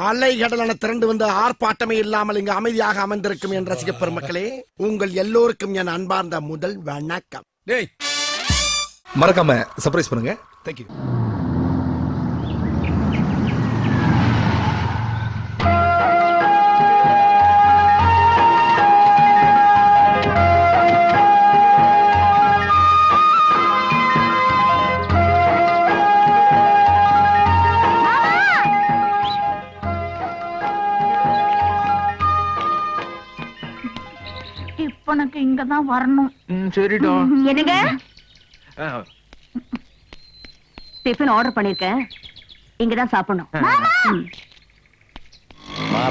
அலைகடலான திரண்டு வந்து ஆர்ப்பாட்டமே இல்லாமல் இங்கு அமைதியாக அமர்ந்திருக்கும் என் ரசிக பெருமக்களே, உங்கள் எல்லோருக்கும் என் அன்பார்ந்த முதல் வணக்கம். டேய் மறக்காம சர்ப்ரைஸ் பண்ணுங்க. தேங்க்யூ. உனக்கு இங்கதான் வரணும். சரிடா. என்னங்க டிஃபன் ஆர்டர் பண்ணிருக்கேன், இங்கதான் சாப்பிடணும்.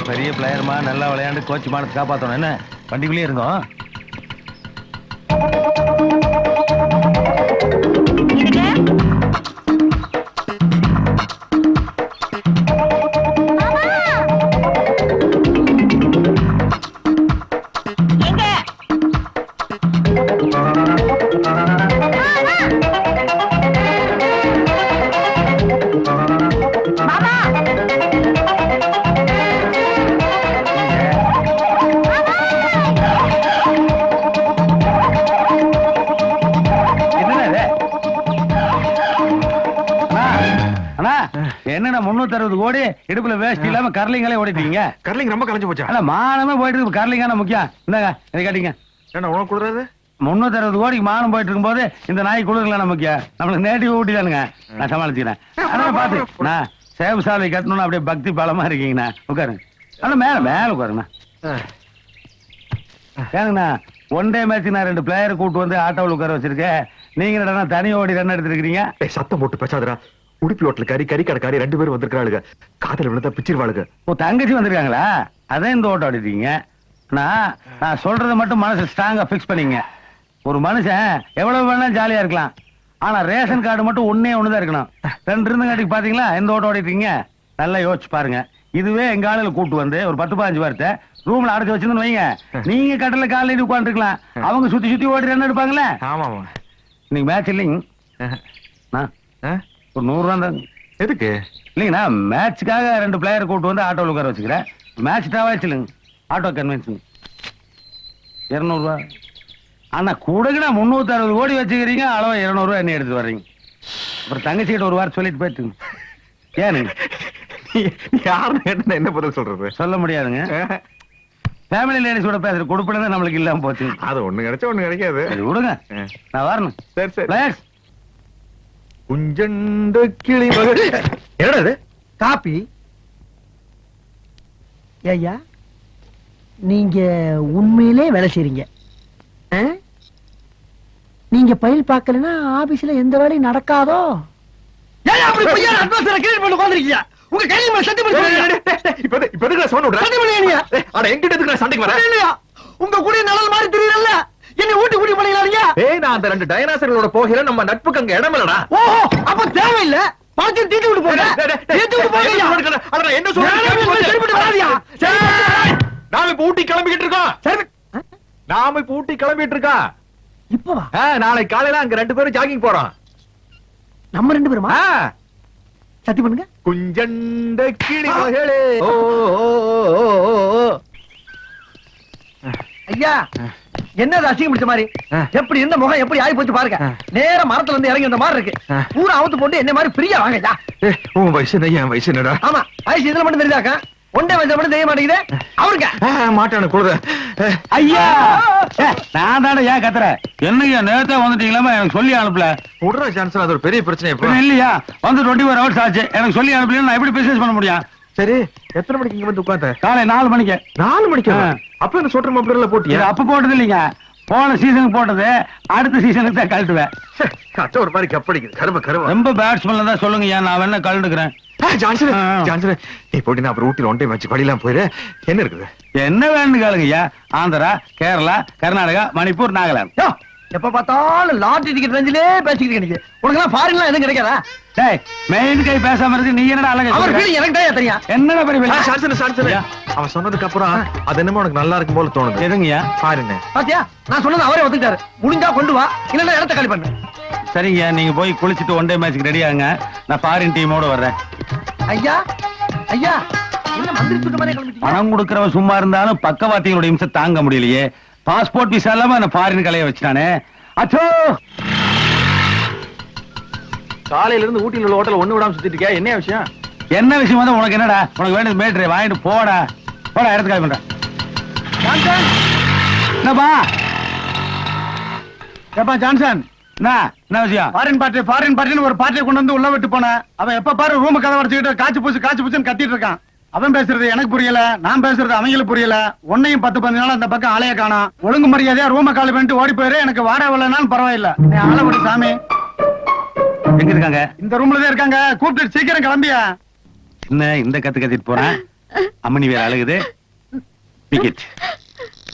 பெரிய பிளேயர்மா, நல்லா விளையாண்டு கோச் மானத்தை காப்பாத்தணும். என்ன வண்டிக்குள்ளே இருந்தோம். என்னன்னா 360 கோடி இடுப்புல வேஸ்ட் இல்லாம கர்லிங்களே ஓடிட்டீங்க. கர்லிங் ரொம்ப கலைஞ்சு போச்சா? அல்ல மானமே போயிட்டு இருக்கு. கர்லிங்கான முக்கியம். இந்தாங்க இதை காட்டிங்க. என்ன உனக்கு கொடுறாது? 360 கோடிக்கு மானம் போயிட்டு இருக்கும் போது இந்த நாய் கொடுக்கலாம் முக்கியம். நம்மளுக்கு நேட்டிவ் ஊட்டிதானுங்க. நான் சமாளிச்சுக்கிறேன். ஆனா பாத்து நான் சேவ் சாலை கட்டணும்னு அப்படியே பக்தி பாலமா இருக்கீங்கண்ணா. உட்காருங்க. ஆனா மேல மேல உட்காருங்கண்ணா. ஏனுங்கண்ணா ஒன் டே மேட்ச் நான் 2 பிளேயர் கூட்டு வந்து ஆட்டோவில் உட்கார வச்சிருக்கேன். நீங்க என்னடா தனி ஓடி ரன் எடுத்துருக்கீங்க? சத்தம் போட்டு பேசாதடா. உடுப்பி ஹோட்டல் கறி கடைக்காரி 2 பேரும் வந்திருக்காளுங்க. காதல விழுந்தா பிச்சிருவாளுங்க. ஓ தங்கச்சி வந்திருக்காங்களா? அதான் இந்த ஓட்டம் ஆடிட்டீங்க. நான் சொல்றதை மட்டும் மனசு ஸ்ட்ராங்கா பிக்ஸ் பண்ணீங்க. ஒரு மனுஷன் எவ்வளவு வேணா ஜாலியா இருக்கலாம், ஆனா ரேஷன் கார்டு மட்டும் ஒன்னே ஒண்ணுதான் இருக்கணும். 2 இருந்தங்காட்டி பாத்தீங்களா எந்த ஓட்டம் ஓடிட்டீங்க. நல்லா யோசிச்சு பாருங்க. இதுவே எங்க ஆளுல கூட்டு வந்து ஒரு 10-15 வாரத்தை ரூம்ல அடைச்சு வச்சிருந்து வைங்க, நீங்க கட்டல காலையில உட்காந்து இருக்கலாம். அவங்க சுத்தி சுத்தி ஓடி ரன் எடுப்பாங்களே. ஆமா இன்னைக்கு மேட்ச் இல்லைங்க. ஒரு 100 ரூபா தான். எதுக்கு? இல்லைங்கண்ணா மேட்சுக்காக 2 பிளேயர் கூட்டு வந்து ஆட்டோவில் உட்கார வச்சுக்கிறேன். மேட்ச் டாவாச்சு இல்லைங்க. ஆட்டோ கன்வென்ஸ் 200 ரூபா. ஆனா கூடங்கண்ணா 360 கோடி வச்சுக்கிறீங்க. அளவு 200 ரூபா என்ன எடுத்து வர்றீங்க. அப்புறம் தங்கச்சிக்கிட்ட ஒரு வாரம் சொல்லிட்டு போயிட்டு ஏனுங்க யாருன்னு என்ன பதில் சொல்றது? சொல்ல முடியாதுங்க. ஃபேமிலி லேடிஸோட பேசுற கொடுப்பன நம்மளுக்கு இல்லாம போச்சு. அது ஒண்ணு கிடைச்சா ஒண்ணு கிடைக்காது. விடுங்க, நான் வரணும். சரி சரி. குஞ்சண்ட கிளி என்னது காப்பி? ஐயா நீங்க உண்மையிலே வேலை செய்றீங்க. நீங்க பயில் பார்க்கலன்னா ஆபீஸ்ல எந்த வேலையும் நடக்காதோ. உங்க கையில சண்டை உங்க கூட நல்ல மாதிரி தெரியல. என்ன ஊட்டி ஊட்டி பண்ணிக்கலாங்க. ஏய் நான் அந்த 2 டைனாசர்களோட போகிற நம்ம நட்புக்கு அங்க இடம் இல்லடா. ஓஹோ அப்ப தேவையில்லை. பாத்து தீட்டு விட்டு போங்க. தீட்டு விட்டு போங்க. அட என்ன சொல்றீங்க? நாம இப்ப ஊட்டி கிளம்பிட்டு இருக்கோம். சரி நாம இப்ப ஊட்டி கிளம்பிட்டு இருக்கோம். இப்பவா? நாளைக்கு காலையில அங்க 2 பேரும் ஜாகிங் போறோம். நம்ம 2 பேருமா? சத்தி பண்ணுங்க. குஞ்சண்ட கிளி மகளே. ஓ ஐயா என்ன அசிங்கம் பிடிச்ச மாதிரி எப்படி இருந்த முகம் எப்படி ஆகி போச்சு பாருங்க. நேர மரத்துல இருந்து இறங்கி வந்த மாதிரி இருக்கு. பூரா அவுத்து போட்டு என்ன மாதிரி பிரியா வாங்க. உன் வயசு என்ன என் வயசு என்னடா? ஆமா வயசு இதுல மட்டும் தெரிஞ்சாக்கா ஒன்றே வயசுல மட்டும் தெரிய மாட்டேங்குது. அவருங்க மாட்டானு கொடுத. ஐயா நான் தானே ஏன் கத்துற? என்னையா நேரத்தை வந்துட்டீங்களா? எனக்கு சொல்லி அனுப்பல. விடுற சான்ஸ் அது ஒரு பெரிய பிரச்சனை. இல்லையா வந்து 24 hours ஆச்சு. எனக்கு சொல்லி அனுப்பல. நான் எப்படி பிசினஸ் பண்ண முடியும்? சரி எத்தனை மணிக்கு இங்க வந்து உட்கார்ந்த? காலை 4 மணிக்கு. 4 மணிக்கு? அப்ப என்ன சொல்ற மாப்பிள்ள போட்டியா? அப்ப போட்டது இல்லைங்க. போன சீசனுக்கு போட்டது. அடுத்த சீசனுக்கு தான் கழட்டுவேன். அச்சா ஒரு மாதிரி கப்படிக்குது. கரும கரும. ரொம்ப பேட்ஸ்மேன் தான் சொல்லுங்க. ஏன் நான் வேணா கழண்டுக்கிறேன். ஜான்சன் நீ போட்டி அப்புறம் ஊட்டில ஒன் டைம் வச்சு படிலாம் போயிரு. என்ன இருக்குது? என்ன வேணும்னு கேளுங்கய்யா. ஆந்திரா, கேரளா, கர்நாடகா, மணிப்பூர், நாகாலாந்து. எப்ப பார்த்தாலும் லாட்டரி டிக்கெட் ரேஞ்சிலே பேசிக்கிட்டு கிடைக்குது. உனக்கு எல்லாம் ஃபாரின்லாம் எதுவும் கிடைக்காதா? டேய் மெயின் கை பேசாம இருக்கு. நீ என்னடா அழகு? அவர் ஃபீலிங் எனக்கு தான் தெரியும். என்னடா பெரிய அவன் சொன்னதுக்கு அப்புறம் அது என்னமோ உனக்கு நல்லா இருக்கும் போல தோணுது. எதுங்கய்யா? ஃபாரின். பாத்தியா நான் சொன்னது அவரே ஒத்துக்கிட்டாரு. முடிஞ்சா கொண்டு வா, இல்லன்னா இடத்த காலி பண்ணு. சரிங்க நீங்க போய் குளிச்சுட்டு ஒன் டே மேட்ச்க்கு ரெடி ஆகுங்க. நான் ஃபாரின் டீமோட வர்றேன். ஐயா ஐயா என்ன மந்திரி சுத்த மாதிரி கிளம்பிட்டீங்க? பணம் கொடுக்கறவன் சும்மா இருந்தாலும் பக்கவாத்திகளுடைய இம்சம் தாங்க முடியலையே. பாஸ்போர்ட் விசா இல்லாம என்ன ஃபாரின் கலைய வச்சுட்டானே. அச்சோ, காலையில இருந்து ஊட்டியில் உள்ள ஹோட்டல் ஒண்ணு விடாம சுத்திட்டு இருக்கியா? என்ன விஷயம்? என்ன விஷயம் வந்து உனக்கு என்னடா? உனக்கு வேண்டியது மேட்ரு வாங்கிட்டு போடா. போடா, இடத்துக்கு கால் பண்றேன். என்னப்பா ஏப்பா ஜான்சன், என்ன விஷயம்? ஃபாரின் பார்ட்டின்னு ஒரு பார்ட்டியை கொண்டு வந்து உள்ள விட்டு போனேன். அவன் எப்ப பாரு ரூம் கதை வச்சுக்கிட்டு காய்ச்சி பூச்சுன்னு கத்திட்டு இருக்கான். அவன் பேசுறது எனக்கு புரியல, நான் பேசுறது அவங்களுக்கு புரியல. உன்னையும் 10-15 நாள் அந்த பக்கம் ஆளைய காணோம். ஒழுங்கு மரியாதையா ரூம காலி பண்ணிட்டு ஓடி போயிரு. எனக்கு வாடகை வரலனாலும் பரவாயில்ல. நீ ஆள விடு சாமி. எங்க இருக்காங்க? இந்த ரூம்ல தான் இருக்காங்க. கூப்பிட்டு சீக்கிரம் கிளம்பியா. என்ன இந்த கத்திட்டு போறேன்? அம்மனி வேற அழுகுது.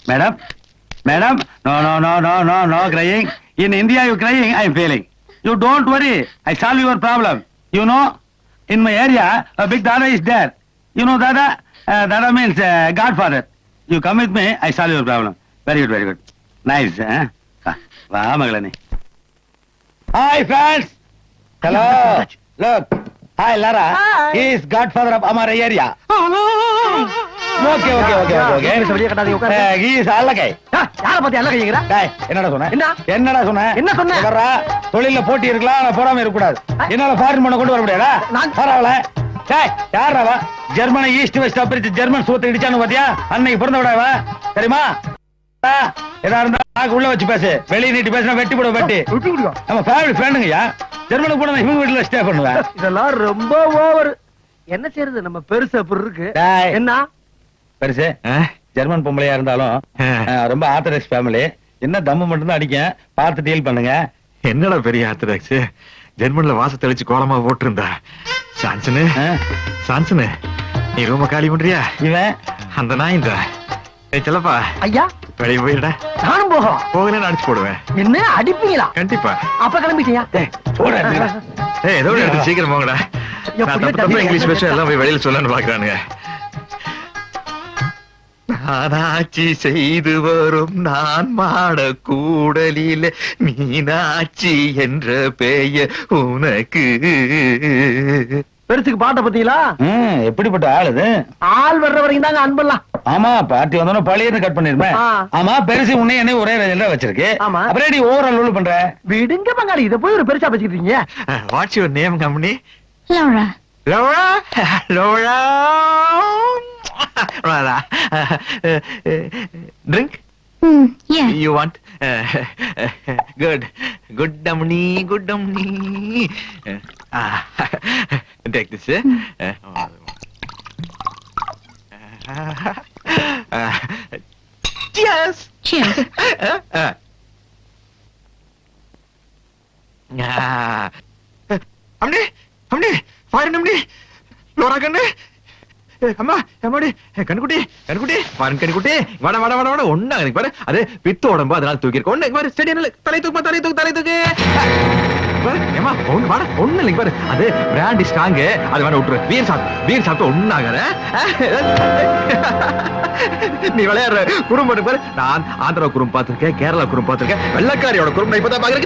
Madam, madam, no, no, no, no, no, no crying. In India you crying, I am failing. You don't worry, I solve your problem. You know, in my area, a big Dada is there. You know Dada? Dada means Godfather. You come with me, I solve your problem. Very good, very good. Nice, eh? Va, Magalani. Hi, friends. Hello. Look. Hi, Lara. He is Godfather of our area. Okay. வெளியே கட்டாதீங்க, உட்காருங்க. He is Allagai. யார பத்தி அல்ல கைங்கற? டேய், என்னடா சொன்ன? என்ன சொன்ன? வர்றா, தொழில்ல போட்டி இருக்கலாம், ஆனா போடாம இருக்க கூடாது. என்னால ஃபாரின் பண்ண கொண்டு வர முடியாதா? பரவாயில்ல. டேய், யாரா? ஜெர்மனி ஈஸ்ட் வெஸ்ட் அப்பிரிச்சு ஜெர்மன் சூத்த இடிச்சானு பாத்தியா? அன்னைக்கு பிறந்தவடாவ தெரியுமா? ஏதா இருந்தா நாக்கு உள்ள வச்சு பேசு. வெளிய நீட்டி பேசினா வெட்டி போட வெட்டி. நம்ம ஃபேமிலி ஃப்ரெண்டுங்கயா. ஜெர்மனுக்கு போனா இவங்க வீட்டுல ஸ்டே பண்ணுவேன். இதெல்லாம் ரொம்ப ஓவர். என்ன செய்யறது? நம்ம பெருசு அப்படி இருக்கு. என்ன பெருசு? ஜெர்மன் பொம்பளையா இருந்தாலும் ரொம்ப ஆர்த்தடாக்ஸ் ஃபேமிலி. என்ன தம்மு மட்டும் தான் அடிக்க. பார்த்து டீல் பண்ணுங்க. என்னடா பெரிய ஆர்த்தடாக்ஸ்? ஜெர்மன்ல வாச தெளிச்சு கோலமா போட்டிருந்தா. சான்சனு நீ ரூம காலி பண்றியா? இவன் அந்த நாய் தான். ஏய் செல்லப்பா, ஐயா வெளிய போயிடா. நானும் போகலன்னு அடிச்சு போடுவேன். என்ன அடிப்பீங்களா? கண்டிப்பா. அப்ப கிளம்பிட்டியா? ஏதோ எடுத்து சீக்கிரம் போங்கடா. நான் தப்பு இங்கிலீஷ் பேச எல்லாம் போய் வெளியில சொல்லன்னு பாக்குறானுங்க. நானாட்சி செய்து வரும் நான் மாட கூடலில மீனாட்சி என்ற பெயர் உனக்கு. பெருசுக்கு பாட்ட பத்தீங்களா? எப்படிப்பட்ட ஆள் இது? ஆள் வர்ற வரைக்கும் தாங்க அன்பெல்லாம். ஆமா, பார்ட்டி வந்தோம் பழைய கட் பண்ணிருப்பேன். ஆமா, பெருசு உன்னை என்ன ஒரே ரேஞ்சில வச்சிருக்கு. அப்புறம் நீ ஓவர் ஆல் பண்ற. விடுங்க பங்காளி, இத போய் ஒரு பெருசா வச்சுக்கிட்டீங்க. What's your name company? Laura. Laura? Laura? Laura. Drink? Yeah. You want? Good. Good dummy, good dummy. Take this. Cheers. Cheers. அம்னே பாரு அம்னே. லோரா கண்ணு. அம்மா அம்மாடி கண்ணுக்குட்டி பாரு கண்ணுக்குட்டி. வாட ஒண்ணா எனக்கு பாரு. அது பித்து உடம்பு, அதனால தூக்கி இருக்க. ஒண்ணு பாரு, ஸ்டெடி தலை தூக்கு. ஏமா ஒண்ணு வாட ஒண்ணு இல்லைங்க பாரு. அது பிராண்டி ஸ்ட்ராங், அது வேணா விட்டுரு. வீர் சாப்பிட்டு ஒண்ணாகிற. நீ விளையாடுற குறும்பு பாரு. நான் ஆந்திரா குறும்பு பார்த்திருக்கேன், கேரளா குறும்பு பார்த்திருக்கேன், வெள்ளக்காரியோட குறும்பு நான் இப்பதான் பாக்குறேன்.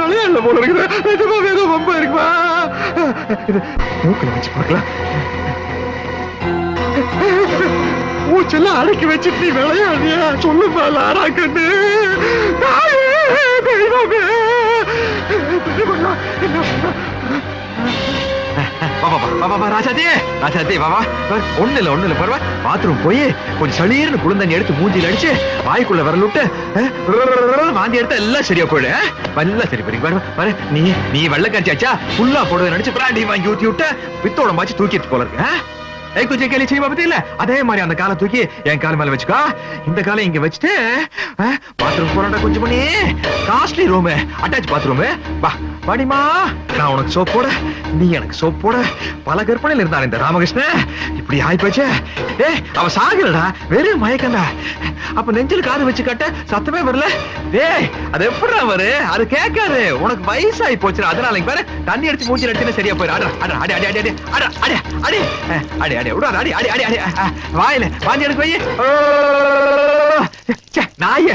விளையாடல போல இருக்குது. ரொம்ப இருக்குமா? மூக்கில வச்சு பார்க்கலாம். மூச்செல்லாம் அடக்கி வச்சுட்டு நீ விளையாடியா? சொல்லுமா லாரா கண்ணு. ராஜாத்தி பாபா ஒண்ணு இல்ல பரவா. பாத்ரூம் போய் கொஞ்சம் சளீர்னு குளிர்ந்தண்ணி எடுத்து மூஞ்சில அடிச்சு வாய்க்குள்ள வரல விட்டு வாந்தி எடுத்தா எல்லாம் சரியா போயிடு. எல்லாம் சரி பாரு. நீ வெள்ளக்காட்சியாச்சா ஃபுல்லா போடுறது நினைச்சு பிராண்டி வாங்கி ஊத்தி விட்டு பித்தோட மாச்சு தூக்கிட்டு போல இருக்கு. கொஞ்சம் கேள்வி செய்ய பத்தி இல்ல. அதே மாதிரி அந்த காலை தூக்கி என் கால் மேல வச்சுக்கோ. இந்த காலை இங்க வச்சுட்டு பாத்ரூம் போறா. கொஞ்சம் பண்ணி காஸ்ட்லி ரூம், அட்டாச் பாத்ரூம். வா பாடிமா, நான் உனக்கு சோப் போட, நீ எனக்கு சோப் போட. பல கற்பனையில இருந்தான் இந்த ராமகிருஷ்ணன். இப்படி ஆயிப்போச்சு. அவ சாகலடா, வெறும் மயக்கண்டா. அப்ப நெஞ்சில் காது வச்சு கட்ட சத்தமே வரல. அது எப்படி வரு? அது கேட்காது. உனக்கு வயசாகி போச்சு. அதனால பாரு, தண்ணி அடிச்சு மூஞ்சி அடிச்சுன்னு சரியா போயிரு. வாயில வாந்தி எடுக்க வை. நாய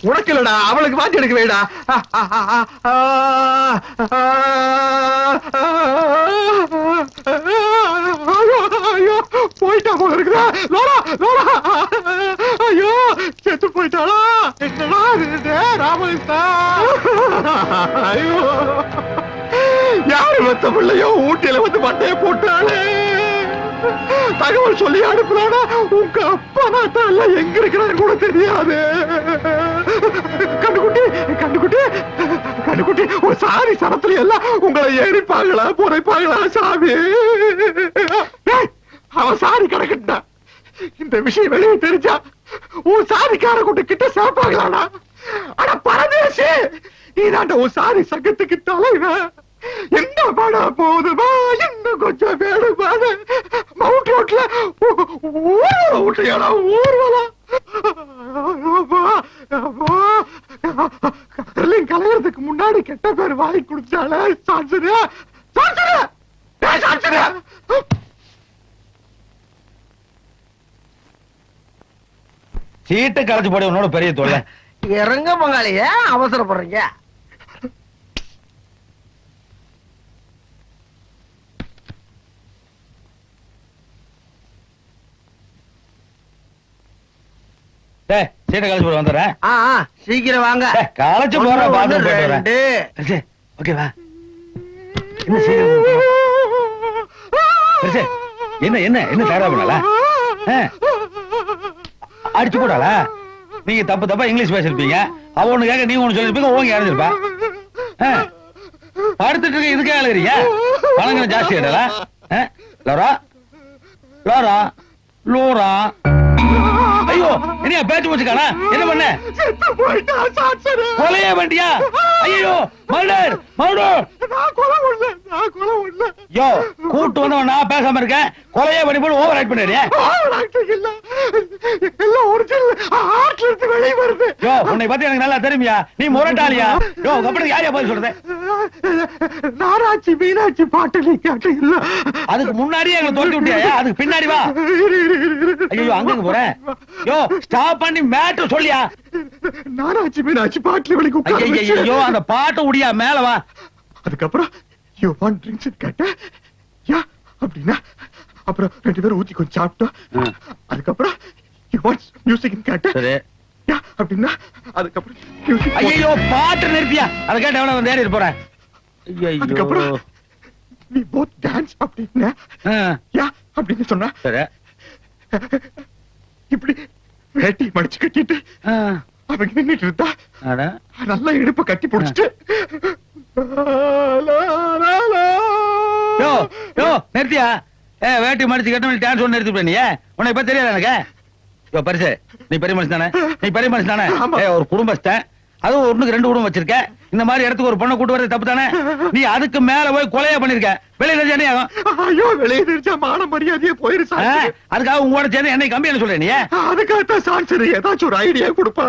உனக்கு இல்லடா, அவளுக்கு வாந்தி எடுக்க வைடா. லோலா லோலா லோலா ஐயோ செத்து போயிட்டாளா என்னடா இது ராமகிருஷ்ணா ஐயோ யாரு வத்த பிள்ளையோ ஊட்டியில வந்து மண்டைய போட்டாளே தகவல் சொல்லி அனுப்புறானா உங்க அப்பா நாட்டால எங்க இருக்கிறாரு கூட தெரியாது கண்டுகுட்டி கண்டுகுட்டி கண்டுகுட்டி ஒரு சாரி சரத்துல எல்லாம் உங்களை ஏறிப்பாங்களா புரைப்பாங்களா சாமி டேய், அவன் சாரி கிடக்கட்டா இந்த விஷயம் வெளியே தெரிஞ்சா உன் சாரிக்கார கூட்ட கிட்ட சேர்ப்பாங்களாடா ஆனா பரதேசி நீதாண்ட உன் சாரி சங்கத்துக்கு தலைவன் என்ன பட போதுமா இன்னும் கொஞ்சம் வேணுமா மவுண்ட் ரோட்ல ஊட்டையாடா ஊர்வலம் கலையறதுக்கு முன்னாடி கெட்ட பேர் வாங்கி குடிச்சால சான்சரியா சான்சரியா சான்சரியா சீட்டு கலைச்சு போட உன்னோட பெரிய தொல்லை. இறங்க பங்காளி ஏன் அவசரப்படுறீங்க? டேய், சீட்டை கலைச்சு போட வந்துடுறேன். சீக்கிரம் வாங்க. டேய், கலைச்சு போற பாத்ரூம் போயிட்டு வரேன். பெருசு, ஓகேவா? என்ன சீக்கிரம் பெருசு, என்ன என்ன என்ன தயாரா பண்ணல? அடிச்சு போடாளா? நீங்க தப்பு தப்பா இங்கிலீஷ் பேசிருப்பீங்க. அவ ஒண்ணு கேட்க நீங்க ஒண்ணு சொல்லிருப்பீங்க. ஓங்க இறஞ்சிருப்பா. படுத்துட்டு இருக்க இதுக்கே அழுகிறீங்க. பணங்க ஜாஸ்தி ஆயிடல. லோரா லோரா லோரா ஐயோ என்ன பேச்சு வச்சுக்கானா? என்ன பண்ண? கொலையே வண்டியா? ஐயோ மர்டர் மர்டர். யோ கூட்டு வந்தவன் நான் பேசாம இருக்கேன். கொலையே பண்ணி போட்டு ஓவர் ஆக்ட் பண்ணிடுறியா? யோ உன்னை பத்தி எனக்கு நல்லா தெரியுமியா? நீ முரட்டாளியா? யோ கப்படி யாரையா பதில் சொல்றது? நாராட்சி மீனாட்சி பாட்டு நீ கேட்டு இல்ல. அதுக்கு முன்னாடியே எங்களை தோட்டி விட்டியா? அதுக்கு பின்னாடி வா. ஐயோ அங்க போறேன். யோ ஸ்டாப் பண்ணி மேட்டர் சொல்லியா? நாராட்சி மீனாட்சி பாட்டுல வலிக்கு ஐயோ அந்த பாட்டு உடியா மேல வா. அதுக்கப்புறம் யூ வாண்ட் ட்ரிங்க்ஸ் கேட்டேன். யா அப்படின்னா அப்புறம் ரெண்டு பேரும் ஊத்தி கொஞ்சம் சாப்பிட்டோம். அதுக்கப்புறம் யூ வாண்ட் மியூசிக் கேட்டேன். சரி யா அப்படின்னா அதுக்கப்புறம் மியூசிக். ஐயோ பாட்டு நிறுத்தியா? அதை கேட்டு எவ்வளவு வந்து ஏறி போறேன். அதுக்கப்புறம் நீ போத் டான்ஸ் அப்படின்னா யா அப்படின்னு சொன்னா சரி இப்படி வேட்டி மடிச்சு கட்டிட்டு அவங்க நின்னுட்டு இருந்தா நல்லா இடுப்ப கட்டி பிடிச்சிட்டு யோ யோ நிறுத்தியா? வேட்டி மடிச்சு கட்ட டான்ஸ் ஒண்ணு நிறுத்தி நீ உன்னை இப்ப தெரியாது எனக்கு. யோ பரிசு நீ பெரிய மனுஷன் தானே? நீ பெரிய மனுஷன் தானே? ஒரு குடும்பஸ்தன், அதுவும் ஒண்ணுக்கு ரெண்டு குடும்பம் வச்சிருக்க. இந்த மாதிரி இடத்துக்கு ஒரு பொண்ணை கூட்டு வரது தப்பு தானே? நீ அதுக்கு மேல போய் கொலையா பண்ணிருக்க. வெளியில என்ன ஆகும்? ஐயோ வெளியே தெரிஞ்சா மான மரியாதையே போயிருச்சு. அதுக்காக உங்களோட சேர்ந்து என்னை கம்பி என்ன சொல்ற நீ? அதுக்காகத்தான் சான்சரி ஏதாச்சும் ஒரு ஐடியா கொடுப்பா.